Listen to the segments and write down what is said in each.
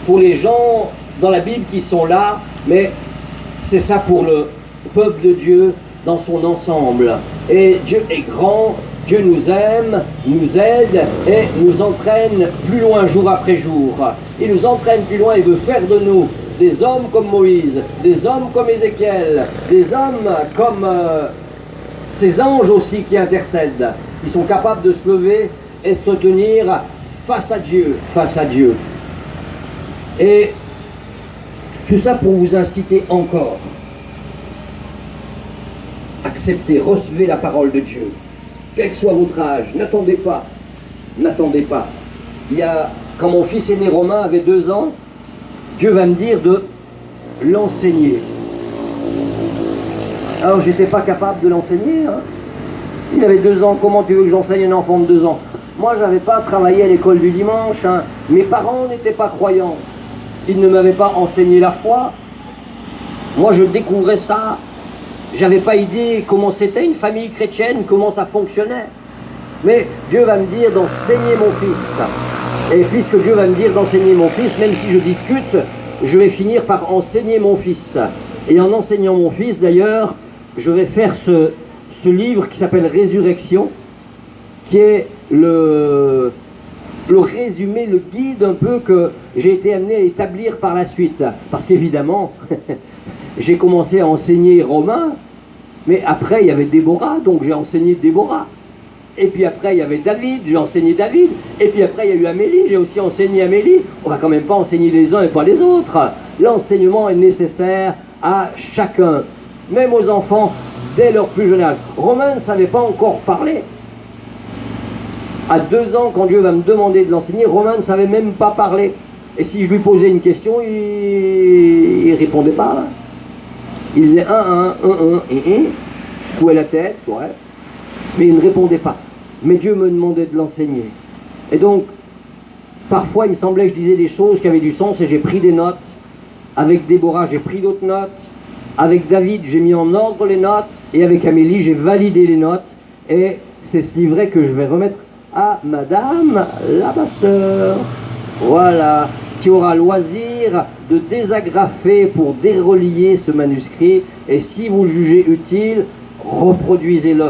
pour les gens dans la Bible qui sont là, mais c'est ça pour le peuple de Dieu dans son ensemble. Et Dieu est grand, Dieu nous aime, nous aide et nous entraîne plus loin jour après jour. Il nous entraîne plus loin et veut faire de nous des hommes comme Moïse, des hommes comme Ézéchiel, des hommes comme ces anges aussi qui intercèdent, qui sont capables de se lever et se tenir face à Dieu, face à Dieu. Et tout ça pour vous inciter encore. Acceptez, recevez la parole de Dieu. Quel que soit votre âge, n'attendez pas. N'attendez pas. Quand mon fils aîné Romain avait 2 ans, Dieu va me dire de l'enseigner. Alors j'étais pas capable de l'enseigner. Hein. Il avait 2 ans, comment tu veux que j'enseigne un enfant de 2 ans? Moi j'avais pas travaillé à l'école du dimanche. Hein. Mes parents n'étaient pas croyants. Ils ne m'avaient pas enseigné la foi. Moi je découvrais ça. J'avais pas idée comment c'était une famille chrétienne, comment ça fonctionnait. Mais Dieu va me dire d'enseigner mon fils. Et puisque Dieu va me dire d'enseigner mon fils, même si je discute, je vais finir par enseigner mon fils. Et en enseignant mon fils, d'ailleurs, je vais faire ce livre qui s'appelle Résurrection, qui est le résumé, le guide un peu que j'ai été amené à établir par la suite. Parce qu'évidemment, j'ai commencé à enseigner Romain, mais après il y avait Déborah, donc j'ai enseigné Déborah. Et puis après il y avait David, j'ai enseigné David. Et puis après il y a eu Amélie, j'ai aussi enseigné Amélie. On va quand même pas enseigner les uns et pas les autres. L'enseignement est nécessaire à chacun, même aux enfants dès leur plus jeune âge. Romain ne savait pas encore parler. À 2 ans, quand Dieu va me demander de l'enseigner, Romain ne savait même pas parler. Et si je lui posais une question, il répondait pas. Il disait un, secouait la tête, ouais, mais il ne répondait pas. Mais Dieu me demandait de l'enseigner. Et donc, parfois, il me semblait que je disais des choses qui avaient du sens et j'ai pris des notes. Avec Déborah, j'ai pris d'autres notes. Avec David, j'ai mis en ordre les notes. Et avec Amélie, j'ai validé les notes. Et c'est ce livret que je vais remettre à Madame la pasteur. Voilà, qui aura loisir de désagrafer pour dérelier ce manuscrit. Et si vous le jugez utile, reproduisez-le.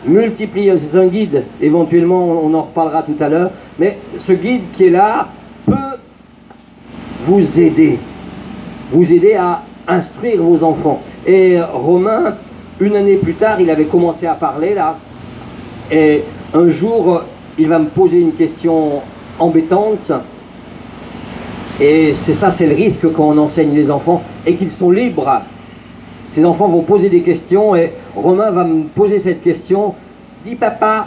Multipliez, c'est un guide, éventuellement on en reparlera tout à l'heure. Mais ce guide qui est là peut vous aider à instruire vos enfants. Et Romain, une année plus tard, il avait commencé à parler là. Et un jour, il va me poser une question embêtante. Et c'est ça, c'est le risque quand on enseigne les enfants et qu'ils sont libres. Ces enfants vont poser des questions et Romain va me poser cette question. Dis papa,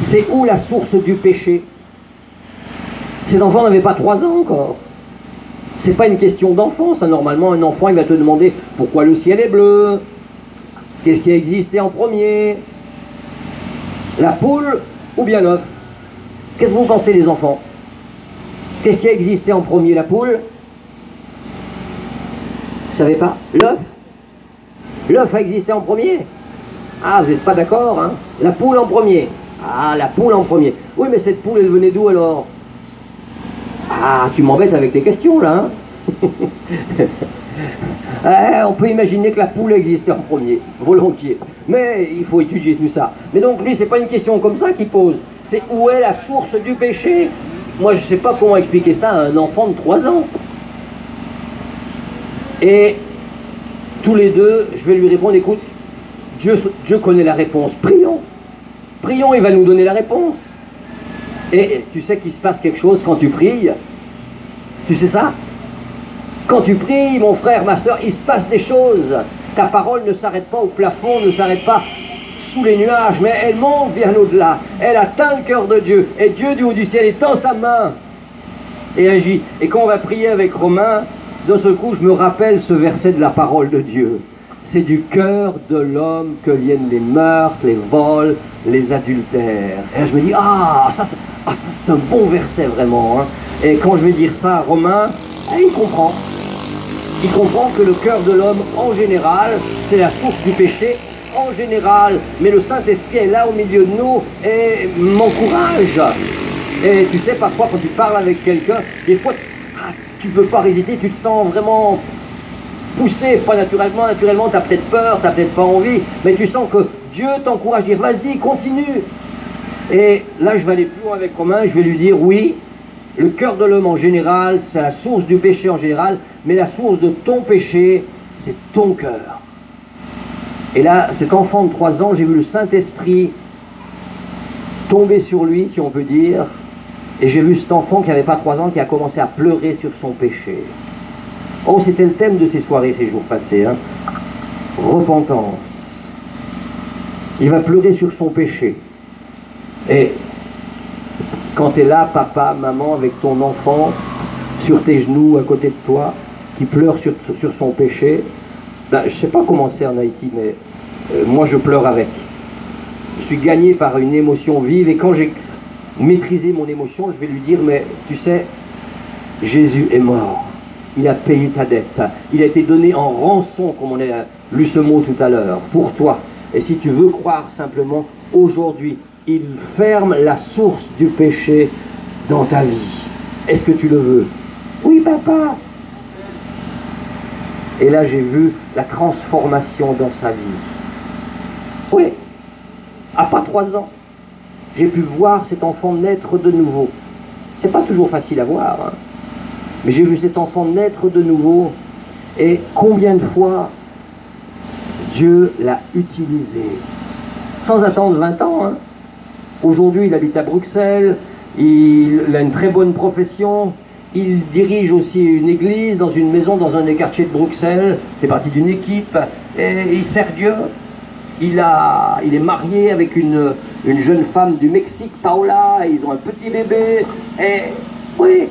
c'est où la source du péché? Ces enfants n'avaient pas 3 ans encore. C'est pas une question d'enfant, ça. Normalement, un enfant, il va te demander pourquoi le ciel est bleu, qu'est-ce qui a existé en premier, la poule ou bien l'œuf. Qu'est-ce que vous pensez, les enfants? Qu'est-ce qui a existé en premier, la poule? Vous savez pas? L'œuf? L'œuf a existé en premier? Ah, vous n'êtes pas d'accord, hein? La poule en premier. Ah, la poule en premier. Oui, mais cette poule, elle venait d'où alors? Ah, tu m'embêtes avec tes questions, là, hein? On peut imaginer que la poule existait en premier, volontiers. Mais il faut étudier tout ça. Mais donc, lui, c'est pas une question comme ça qu'il pose. C'est où est la source du péché? Moi, je ne sais pas comment expliquer ça à un enfant de 3 ans. Et tous les deux, je vais lui répondre, écoute, Dieu connaît la réponse. Prions. Prions, il va nous donner la réponse. Et tu sais qu'il se passe quelque chose quand tu pries. Tu sais ça? Quand tu pries, mon frère, ma soeur, il se passe des choses. Ta parole ne s'arrête pas au plafond, ne s'arrête pas sous les nuages, mais elle monte bien au-delà. Elle atteint le cœur de Dieu. Et Dieu du haut du ciel étend sa main et agit. Et quand on va prier avec Romain, d'un seul coup, je me rappelle ce verset de la parole de Dieu. C'est du cœur de l'homme que viennent les meurtres, les vols, les adultères. Et je me dis, ça c'est un bon verset vraiment. Hein. Et quand je vais dire ça à Romain, il comprend. Il comprend que le cœur de l'homme, en général, c'est la source du péché, en général. Mais le Saint-Esprit est là au milieu de nous et m'encourage. Et tu sais, parfois quand tu parles avec quelqu'un, des fois tu peux pas résister, tu te sens vraiment poussé, pas naturellement, naturellement tu as peut-être peur, tu n'as peut-être pas envie, mais tu sens que Dieu t'encourage, dire vas-y, continue. Et là je vais aller plus loin avec Romain, je vais lui dire oui, le cœur de l'homme en général, c'est la source du péché en général, mais la source de ton péché, c'est ton cœur. Et là, cet enfant de 3 ans, j'ai vu le Saint-Esprit tomber sur lui, si on peut dire, et j'ai vu cet enfant qui n'avait pas 3 ans, qui a commencé à pleurer sur son péché. Oh, c'était le thème de ces soirées, ces jours passés, hein. Repentance. Il va pleurer sur son péché. Et quand tu es là, papa, maman, avec ton enfant, sur tes genoux, à côté de toi, qui pleure sur son péché, ben, je ne sais pas comment c'est en Haïti, mais moi je pleure avec. Je suis gagné par une émotion vive, et quand j'ai maîtrisé mon émotion, je vais lui dire, mais tu sais, Jésus est mort. Il a payé ta dette. Il a été donné en rançon, comme on a lu ce mot tout à l'heure, pour toi. Et si tu veux croire simplement, aujourd'hui, il ferme la source du péché dans ta vie. Est-ce que tu le veux? Oui, papa. Et là, j'ai vu la transformation dans sa vie. Oui, à pas 3 ans, j'ai pu voir cet enfant naître de nouveau. C'est pas toujours facile à voir, hein. Mais j'ai vu cet enfant naître de nouveau, et combien de fois Dieu l'a utilisé, sans attendre 20 ans, hein. Aujourd'hui, il habite à Bruxelles, il a une très bonne profession, il dirige aussi une église dans une maison dans un des quartiers de Bruxelles, il fait partie d'une équipe, et il sert Dieu. Il est marié avec une jeune femme du Mexique, Paola, ils ont un petit bébé, et oui.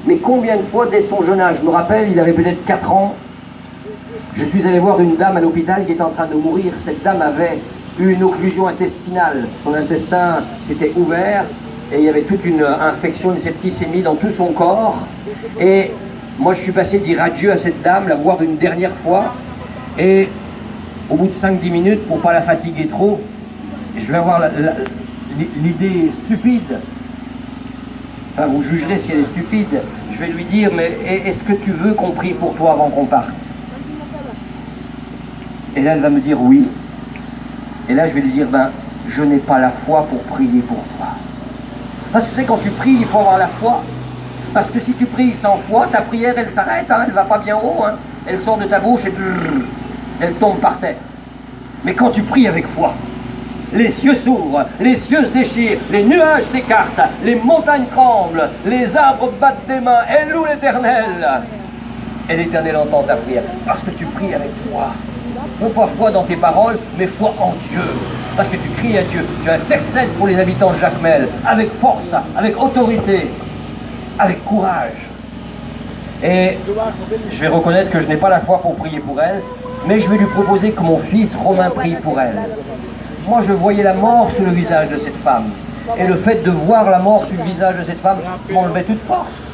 Mais combien de fois dès son jeune âge, je me rappelle, il avait peut-être 4 ans, je suis allé voir une dame à l'hôpital qui était en train de mourir. Cette dame avait eu une occlusion intestinale, son intestin s'était ouvert, et il y avait toute une infection, une septicémie dans tout son corps. Et moi je suis passé dire adieu à cette dame, la voir une dernière fois, et au bout de 5-10 minutes, pour ne pas la fatiguer trop, je vais avoir l'idée stupide. Enfin, vous jugerez si elle est stupide. Je vais lui dire, mais est-ce que tu veux qu'on prie pour toi avant qu'on parte? Et là, elle va me dire oui. Et là, je vais lui dire, ben, je n'ai pas la foi pour prier pour toi. Parce que tu sais, quand tu pries, il faut avoir la foi. Parce que si tu pries sans foi, ta prière, elle s'arrête, hein, elle ne va pas bien haut. Hein. Elle sort de ta bouche et elle tombe par terre. Mais quand tu pries avec foi, les cieux s'ouvrent, les cieux se déchirent, les nuages s'écartent, les montagnes tremblent, les arbres battent des mains, et louent l'Éternel. Et l'Éternel entend ta prière, parce que tu pries avec foi. Non pas foi dans tes paroles, mais foi en Dieu. Parce que tu cries à Dieu, tu intercèdes pour les habitants de Jacmel, avec force, avec autorité, avec courage. Et je vais reconnaître que je n'ai pas la foi pour prier pour elle, mais je vais lui proposer que mon fils Romain prie pour elle. Moi, je voyais la mort sur le visage de cette femme. Et le fait de voir la mort sur le visage de cette femme m'enlevait toute force.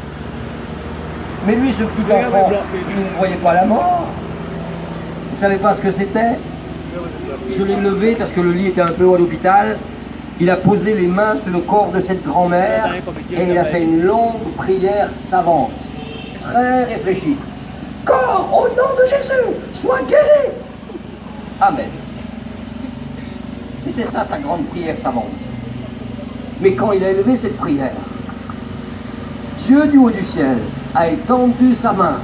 Mais lui, ce petit enfant, il ne voyait pas la mort. Il ne savait pas ce que c'était. Je l'ai levé parce que le lit était un peu haut à l'hôpital. Il a posé les mains sur le corps de cette grand-mère et il a fait une longue prière savante, très réfléchie. Corps, au nom de Jésus, sois guéri. Amen. C'était ça, sa grande prière savante. Mais quand il a élevé cette prière, Dieu du haut du ciel a étendu sa main.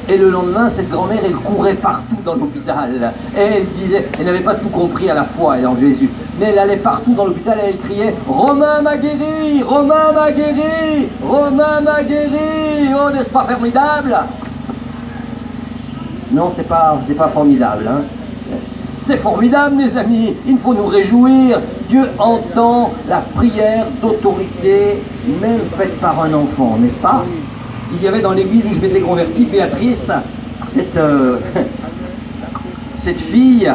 Et le lendemain, cette grand-mère, elle courait partout dans l'hôpital. Et elle disait, elle n'avait pas tout compris à la fois, elle en Jésus. Mais elle allait partout dans l'hôpital et elle criait, Romain m'a guéri, Romain m'a guéri, Romain m'a guéri. Oh, n'est-ce pas formidable? Non, c'est pas formidable, hein. C'est formidable, mes amis, il faut nous réjouir. Dieu entend la prière d'autorité, même faite par un enfant, n'est-ce pas? Il y avait dans l'église où je m'étais converti, Béatrice, cette fille,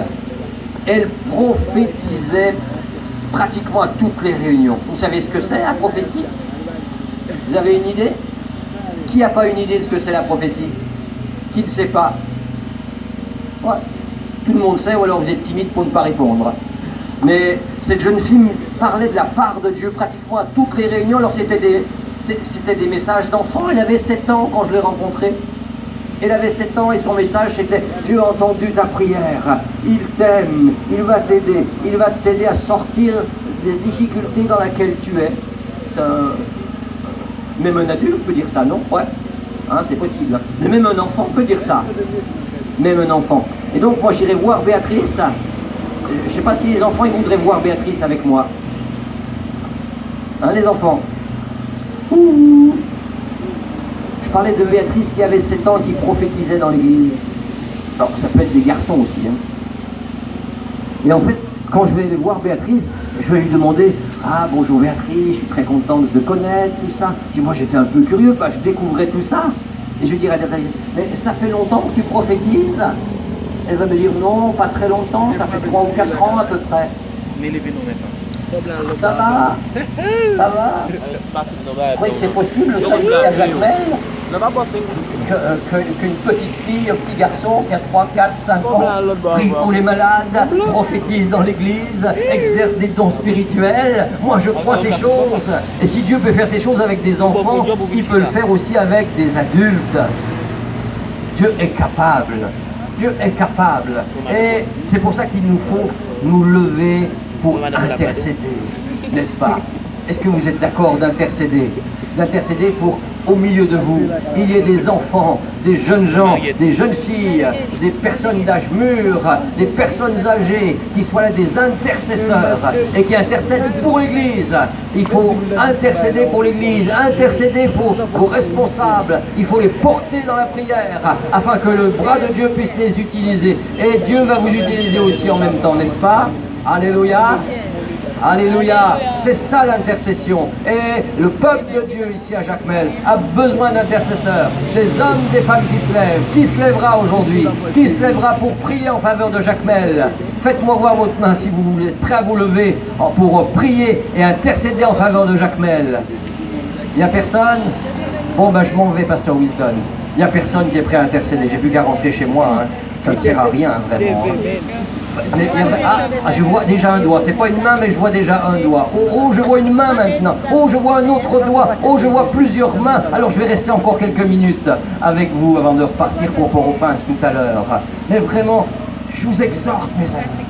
elle prophétisait pratiquement à toutes les réunions. Vous savez ce que c'est, la prophétie? Vous avez une idée? Qui n'a pas une idée de ce que c'est la prophétie? Qui ne sait pas? Ouais. Tout le monde sait, ou alors vous êtes timide pour ne pas répondre. Mais cette jeune fille parlait de la part de Dieu pratiquement à toutes les réunions. Alors c'était c'était des messages d'enfant. Elle avait 7 ans quand je l'ai rencontrée. Elle avait 7 ans et son message c'était « Dieu a entendu ta prière, il t'aime, il va t'aider à sortir des difficultés dans lesquelles tu es. » Même un adulte peut dire ça, non? Ouais, hein, c'est possible. Mais même un enfant peut dire ça. Même un enfant. Et donc moi j'irai voir Béatrice. Je ne sais pas si les enfants ils voudraient voir Béatrice avec moi. Hein, les enfants? Ouh. Je parlais de Béatrice qui avait 7 ans, qui prophétisait dans l'église. Alors ça peut être des garçons aussi. Hein. Et en fait, quand je vais aller voir Béatrice, je vais lui demander « Ah bonjour Béatrice, je suis très contente de te connaître, tout ça. » Puis moi j'étais un peu curieux, je découvrais tout ça. Et je lui dirais à Béatrice « Mais ça fait longtemps que tu prophétises ?» Elle va me dire « Non, pas très longtemps, ça fait 3 ou 4 ans à peu près. » Ça va? Ça va? Vous croyez que c'est possible ça ici à Jacmel qu'une petite fille, un petit garçon qui a 3, 4, 5 ans, prie pour les malades, prophétise dans l'église, exerce des dons spirituels? Moi je crois ces choses. Et si Dieu peut faire ces choses avec des enfants, il peut le faire aussi avec des adultes. Dieu est capable. Dieu est capable. Et c'est pour ça qu'il nous faut nous lever pour intercéder, n'est-ce pas? Est-ce que vous êtes d'accord d'intercéder? D'intercéder pour, au milieu de vous, il y ait des enfants, des jeunes gens, des jeunes filles, des personnes d'âge mûr, des personnes âgées, qui soient là des intercesseurs et qui intercèdent pour l'Église. Il faut intercéder pour l'Église, intercéder pour vos responsables. Il faut les porter dans la prière afin que le bras de Dieu puisse les utiliser. Et Dieu va vous utiliser aussi en même temps, n'est-ce pas? Alléluia. Alléluia, c'est ça l'intercession. Et le peuple de Dieu ici à Jacmel a besoin d'intercesseurs, des hommes, des femmes qui se lèvent. Qui se lèvera aujourd'hui? Qui se lèvera pour prier en faveur de Jacmel? Faites-moi voir votre main si vous êtes prêt à vous lever pour prier et intercéder en faveur de Jacmel. Il n'y a personne? Bon ben je m'en vais, Pasteur Wilton. Il n'y a personne qui est prêt à intercéder. J'ai plus qu'à rentrer chez moi. Hein. Ça ne sert à rien vraiment. Je vois déjà un doigt, c'est pas une main mais je vois déjà un doigt. Oh, je vois une main maintenant. Oh, je vois un autre doigt. Oh, je vois plusieurs mains. Alors je vais rester encore quelques minutes avec vous avant de repartir pour Port-au-Prince tout à l'heure. Mais vraiment, je vous exhorte mes amis.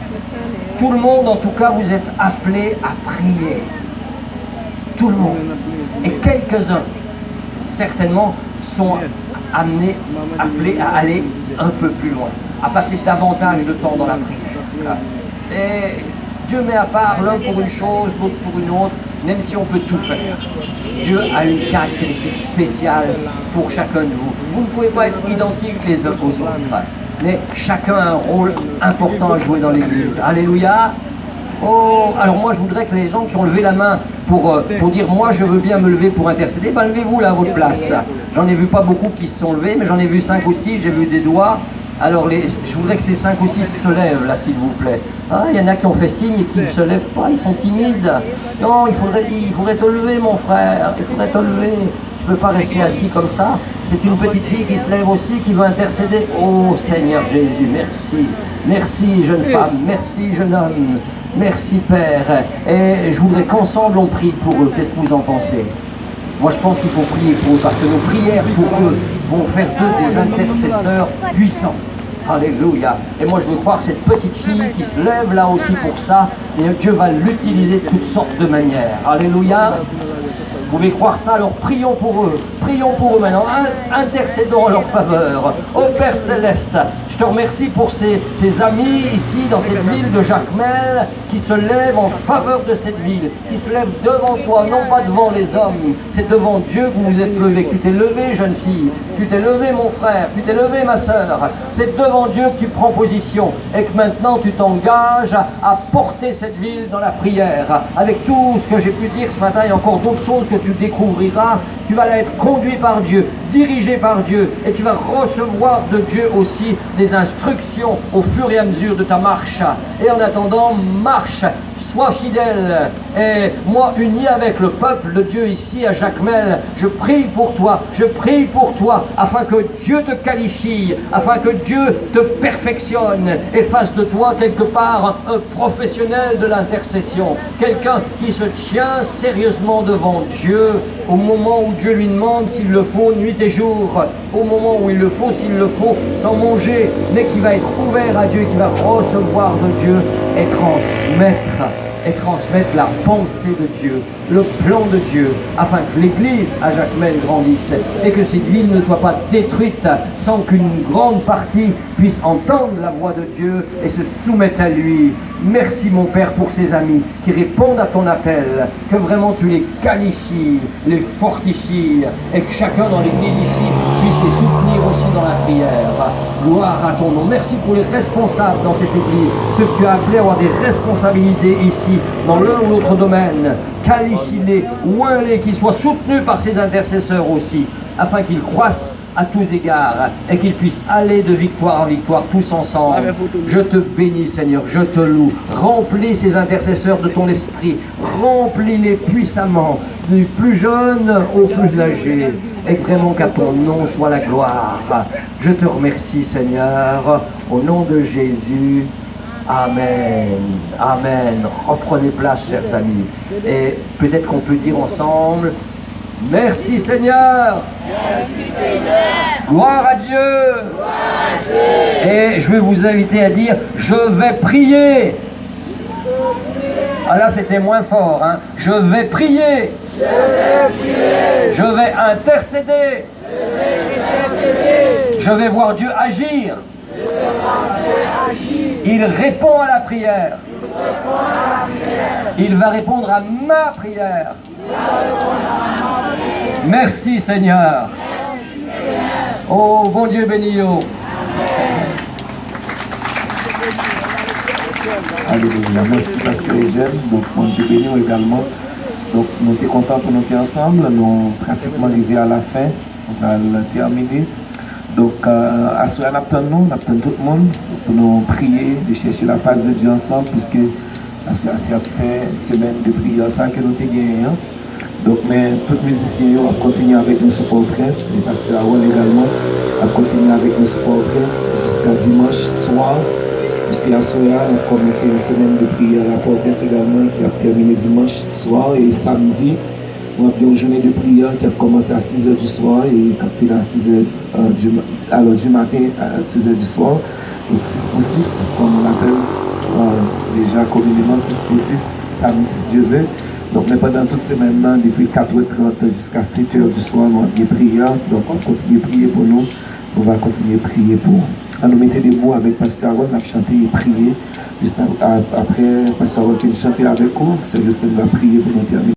Tout le monde en tout cas vous êtes appelés à prier. Tout le monde. Et quelques-uns, certainement, sont appelés à aller un peu plus loin, à passer davantage de temps dans la prière. Et Dieu met à part l'un pour une chose, l'autre pour une autre, même si on peut tout faire. Dieu a une caractéristique spéciale pour chacun de vous. Vous ne pouvez pas être identiques les uns aux autres, mais chacun a un rôle important à jouer dans l'Église. Alléluia. Oh, alors moi je voudrais que les gens qui ont levé la main pour dire moi je veux bien me lever pour intercéder, ben levez-vous là à votre place. J'en ai vu pas beaucoup qui se sont levés, mais j'en ai vu 5 ou 6, j'ai vu des doigts. Alors je voudrais que ces 5 ou 6 se lèvent là s'il vous plaît. Ah, il y en a qui ont fait signe et qui ne se lèvent pas, ils sont timides. Non, il faudrait te lever mon frère, il faudrait te lever. Tu ne peux pas rester assis comme ça. C'est une petite fille qui se lève aussi, qui veut intercéder. Oh Seigneur Jésus, merci. Merci jeune femme, merci jeune homme. Merci Père, et je voudrais qu'ensemble on prie pour eux. Qu'est-ce que vous en pensez? Moi je pense qu'il faut prier pour eux, parce que nos prières pour eux vont faire d'eux des intercesseurs puissants. Alléluia. Et moi je veux croire que cette petite fille qui se lève là aussi pour ça, et Dieu va l'utiliser de toutes sortes de manières. Alléluia. Vous pouvez croire ça, alors prions pour eux maintenant, intercédons en leur faveur. Ô Père Céleste, je te remercie pour ces amis ici dans cette ville de Jacmel qui se lèvent en faveur de cette ville, qui se lèvent devant toi, non pas devant les hommes, c'est devant Dieu que vous vous êtes levés. Tu t'es levé jeune fille, tu t'es levé mon frère, tu t'es levé ma soeur, c'est devant Dieu que tu prends position et que maintenant tu t'engages à porter cette ville dans la prière. Avec tout ce que j'ai pu dire ce matin, il y a encore d'autres choses que tu découvriras, tu vas être conduit par Dieu, dirigé par Dieu, et tu vas recevoir de Dieu aussi des instructions au fur et à mesure de ta marche. Et en attendant, marche sois fidèle. Et moi, uni avec le peuple de Dieu ici à Jacmel, je prie pour toi, afin que Dieu te qualifie, afin que Dieu te perfectionne et fasse de toi quelque part un professionnel de l'intercession, quelqu'un qui se tient sérieusement devant Dieu au moment où Dieu lui demande s'il le faut nuit et jour, au moment où il le faut, s'il le faut, sans manger, mais qui va être ouvert à Dieu, qui va recevoir de Dieu et transmettre la pensée de Dieu, le plan de Dieu, afin que l'Église à Jacmel grandisse et que cette ville ne soit pas détruite sans qu'une grande partie puisse entendre la voix de Dieu et se soumettre à lui. Merci mon Père pour ces amis qui répondent à ton appel, que vraiment tu les qualifies, les fortifies et que chacun dans l'Église ici puisse les soutenir aussi dans la prière. Gloire à ton nom. Merci pour les responsables dans cette Église, ceux que tu as appelés à avoir des responsabilités ici dans l'un ou l'autre domaine. Qualifie-les, oins-les, qu'ils soient soutenus par ces intercesseurs aussi, afin qu'ils croissent à tous égards et qu'ils puissent aller de victoire en victoire tous ensemble. Je te bénis Seigneur, je te loue. Remplis ces intercesseurs de ton esprit, remplis-les puissamment, du plus jeune au plus âgé, et vraiment qu'à ton nom soit la gloire. Je te remercie Seigneur, au nom de Jésus. Amen, amen. Reprenez place, chers amis. Et peut-être qu'on peut dire ensemble, merci Seigneur. Merci Seigneur. Gloire à Dieu. Gloire à Dieu. Et je vais vous inviter à dire, je vais prier. Ah là, c'était moins fort, hein. Je vais prier. Je vais prier. Je vais intercéder. Je vais intercéder. Je vais voir Dieu agir. Il répond à la prière. Il va répondre à ma prière. Merci Seigneur. Oh, bon Dieu béni-yo. Alléluia. Merci Pasteur Eugène. Donc, bon Dieu béni également. Donc, nous sommes contents pour nous être ensemble. Nous sommes pratiquement arrivés à la fin. On va le terminer. Donc, à ce moment-là, nous attendons tout le monde pour nous prier, de chercher la face de Dieu ensemble, puisque c'est après semaine de prière ça que nous avons gagné. Donc, mais tous les musiciens vont continuer avec nous sur Port-au-Prince, et Pasteur Aaron également va continuer avec nous sur Port-au-Prince jusqu'à dimanche soir. Jusqu'à ce moment-là, nous avons commencé une semaine de prière à Port-au-Prince également, qui a terminé dimanche soir, et samedi. On a fait une journée de prière qui a commencé à 6h du soir et qui a fini à 6h du matin à 6h du soir. Donc 6 pour 6, comme on l'appelle déjà communément 6 pour 6, samedi si Dieu veut. Donc mais pendant toute semaine, depuis 4h30 jusqu'à 7h du soir, nous avons des prières. Donc on continue de prier pour nous. On va continuer de prier pour. On nous mettait des mots avec Pasteur Aaron, on a chanté et prié. Juste après, Pasteur Aaron qui a chanté avec nous, c'est juste qu'on va prier pour nous terminer.